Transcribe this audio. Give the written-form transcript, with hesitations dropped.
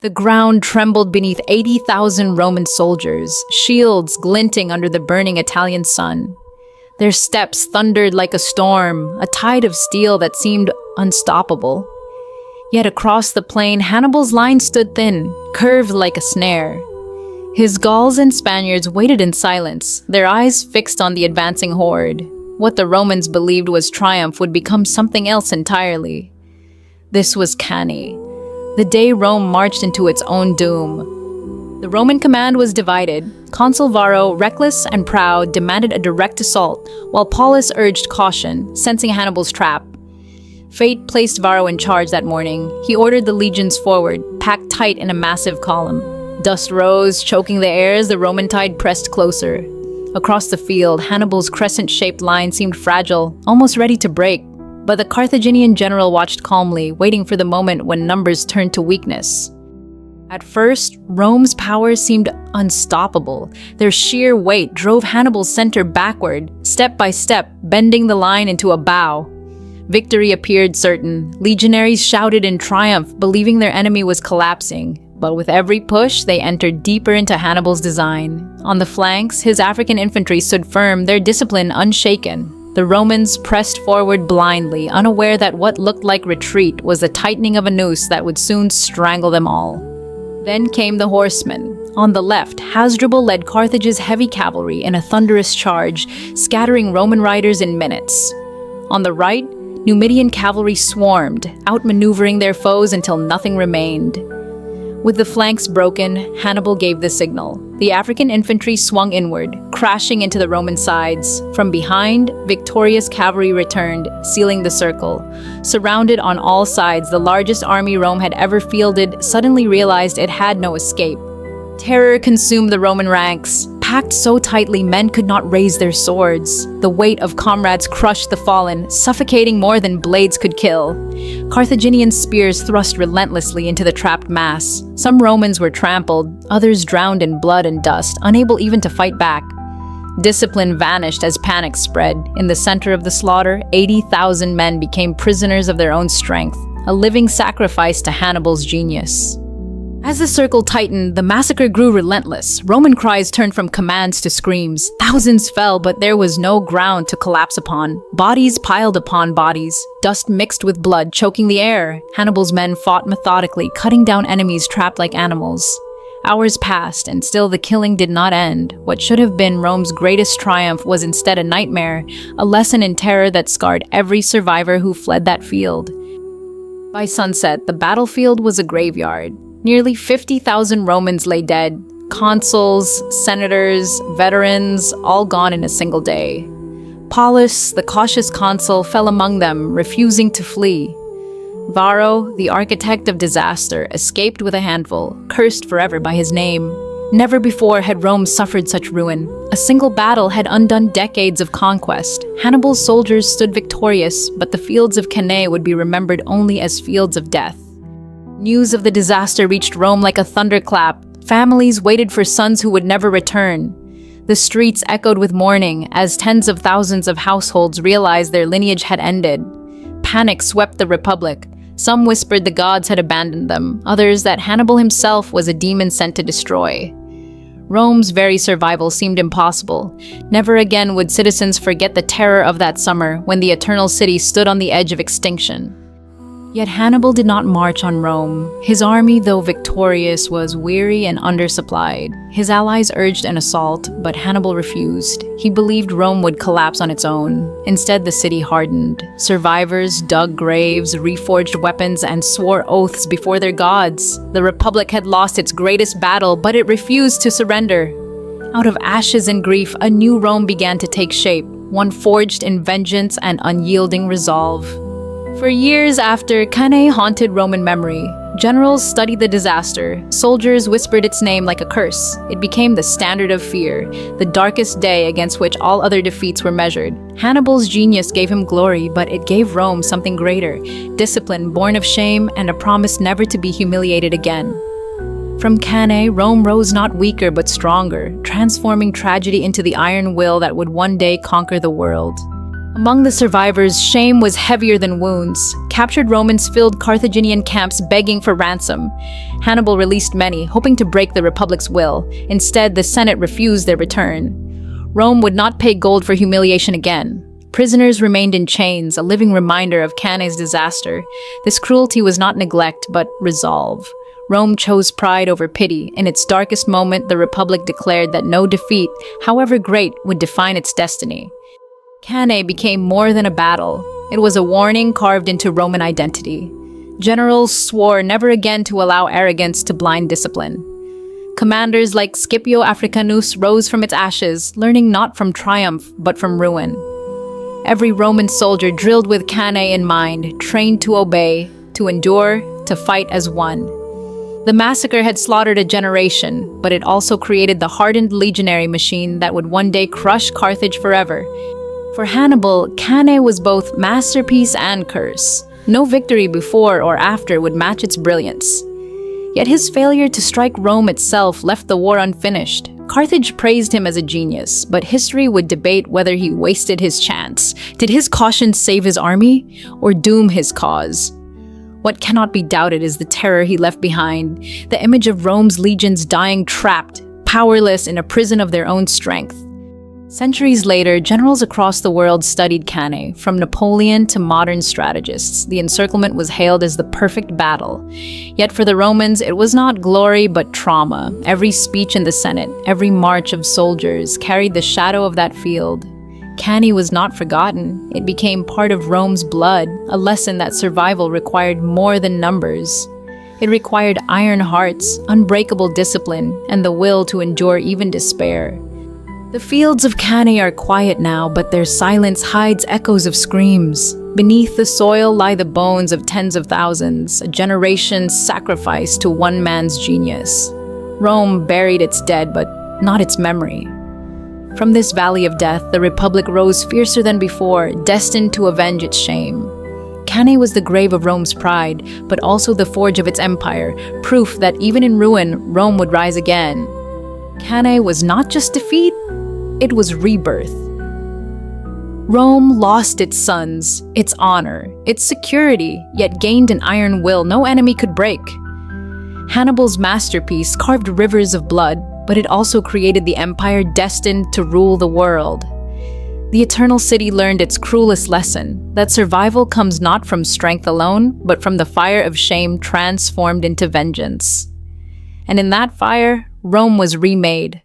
The ground trembled beneath 80,000 Roman soldiers, shields glinting under the burning Italian sun. Their steps thundered like a storm, a tide of steel that seemed unstoppable. Yet across the plain, Hannibal's line stood thin, curved like a snare. His Gauls and Spaniards waited in silence, their eyes fixed on the advancing horde. What the Romans believed was triumph would become something else entirely. This was Cannae, the day Rome marched into its own doom. The Roman command was divided. Consul Varro, reckless and proud, demanded a direct assault, while Paulus urged caution, sensing Hannibal's trap. Fate placed Varro in charge that morning. He ordered the legions forward, packed tight in a massive column. Dust rose, choking the air as the Roman tide pressed closer. Across the field, Hannibal's crescent-shaped line seemed fragile, almost ready to break. But the Carthaginian general watched calmly, waiting for the moment when numbers turned to weakness. At first, Rome's power seemed unstoppable. Their sheer weight drove Hannibal's center backward, step by step, bending the line into a bow. Victory appeared certain. Legionaries shouted in triumph, believing their enemy was collapsing. But with every push, they entered deeper into Hannibal's design. On the flanks, his African infantry stood firm, their discipline unshaken. The Romans pressed forward blindly, unaware that what looked like retreat was the tightening of a noose that would soon strangle them all. Then came the horsemen. On the left, Hasdrubal led Carthage's heavy cavalry in a thunderous charge, scattering Roman riders in minutes. On the right, Numidian cavalry swarmed, outmaneuvering their foes until nothing remained. With the flanks broken, Hannibal gave the signal. The African infantry swung inward, crashing into the Roman sides. From behind, victorious cavalry returned, sealing the circle. Surrounded on all sides, the largest army Rome had ever fielded suddenly realized it had no escape. Terror consumed the Roman ranks. Packed so tightly, men could not raise their swords. The weight of comrades crushed the fallen, suffocating more than blades could kill. Carthaginian spears thrust relentlessly into the trapped mass. Some Romans were trampled, others drowned in blood and dust, unable even to fight back. Discipline vanished as panic spread. In the center of the slaughter, 80,000 men became prisoners of their own strength, a living sacrifice to Hannibal's genius. As the circle tightened, the massacre grew relentless. Roman cries turned from commands to screams. Thousands fell, but there was no ground to collapse upon. Bodies piled upon bodies. Dust mixed with blood, choking the air. Hannibal's men fought methodically, cutting down enemies trapped like animals. Hours passed, and still the killing did not end. What should have been Rome's greatest triumph was instead a nightmare, a lesson in terror that scarred every survivor who fled that field. By sunset, the battlefield was a graveyard. Nearly 50,000 Romans lay dead, consuls, senators, veterans, all gone in a single day. Paulus, the cautious consul, fell among them, refusing to flee. Varro, the architect of disaster, escaped with a handful, cursed forever by his name. Never before had Rome suffered such ruin. A single battle had undone decades of conquest. Hannibal's soldiers stood victorious, but the fields of Cannae would be remembered only as fields of death. News of the disaster reached Rome like a thunderclap. Families waited for sons who would never return. The streets echoed with mourning as tens of thousands of households realized their lineage had ended. Panic swept the Republic. Some whispered the gods had abandoned them, others that Hannibal himself was a demon sent to destroy. Rome's very survival seemed impossible. Never again would citizens forget the terror of that summer when the Eternal City stood on the edge of extinction. Yet Hannibal did not march on Rome. His army, though victorious, was weary and undersupplied. His allies urged an assault, but Hannibal refused. He believed Rome would collapse on its own. Instead, the city hardened. Survivors dug graves, reforged weapons, and swore oaths before their gods. The Republic had lost its greatest battle, but it refused to surrender. Out of ashes and grief, a new Rome began to take shape, one forged in vengeance and unyielding resolve. For years after, Cannae haunted Roman memory. Generals studied the disaster. Soldiers whispered its name like a curse. It became the standard of fear, the darkest day against which all other defeats were measured. Hannibal's genius gave him glory, but it gave Rome something greater: discipline born of shame and a promise never to be humiliated again. From Cannae, Rome rose not weaker but stronger, transforming tragedy into the iron will that would one day conquer the world. Among the survivors, shame was heavier than wounds. Captured Romans filled Carthaginian camps begging for ransom. Hannibal released many, hoping to break the Republic's will. Instead, the Senate refused their return. Rome would not pay gold for humiliation again. Prisoners remained in chains, a living reminder of Cannae's disaster. This cruelty was not neglect, but resolve. Rome chose pride over pity. In its darkest moment, the Republic declared that no defeat, however great, would define its destiny. Cannae became more than a battle. It was a warning carved into Roman identity. Generals swore never again to allow arrogance to blind discipline. Commanders like Scipio Africanus rose from its ashes, learning not from triumph, but from ruin. Every Roman soldier drilled with Cannae in mind, trained to obey, to endure, to fight as one. The massacre had slaughtered a generation, but it also created the hardened legionary machine that would one day crush Carthage forever. For Hannibal, Cannae was both masterpiece and curse. No victory before or after would match its brilliance. Yet his failure to strike Rome itself left the war unfinished. Carthage praised him as a genius, but history would debate whether he wasted his chance. Did his caution save his army, or doom his cause? What cannot be doubted is the terror he left behind, the image of Rome's legions dying trapped, powerless in a prison of their own strength. Centuries later, generals across the world studied Cannae. From Napoleon to modern strategists, the encirclement was hailed as the perfect battle. Yet for the Romans, it was not glory but trauma. Every speech in the Senate, every march of soldiers carried the shadow of that field. Cannae was not forgotten. It became part of Rome's blood, a lesson that survival required more than numbers. It required iron hearts, unbreakable discipline, and the will to endure even despair. The fields of Cannae are quiet now, but their silence hides echoes of screams. Beneath the soil lie the bones of tens of thousands, a generation's sacrifice to one man's genius. Rome buried its dead, but not its memory. From this valley of death, the Republic rose fiercer than before, destined to avenge its shame. Cannae was the grave of Rome's pride, but also the forge of its empire, proof that even in ruin, Rome would rise again. Cannae was not just defeat, it was rebirth. Rome lost its sons, its honor, its security, yet gained an iron will no enemy could break. Hannibal's masterpiece carved rivers of blood, but it also created the empire destined to rule the world. The Eternal City learned its cruelest lesson, that survival comes not from strength alone, but from the fire of shame transformed into vengeance. And in that fire, Rome was remade.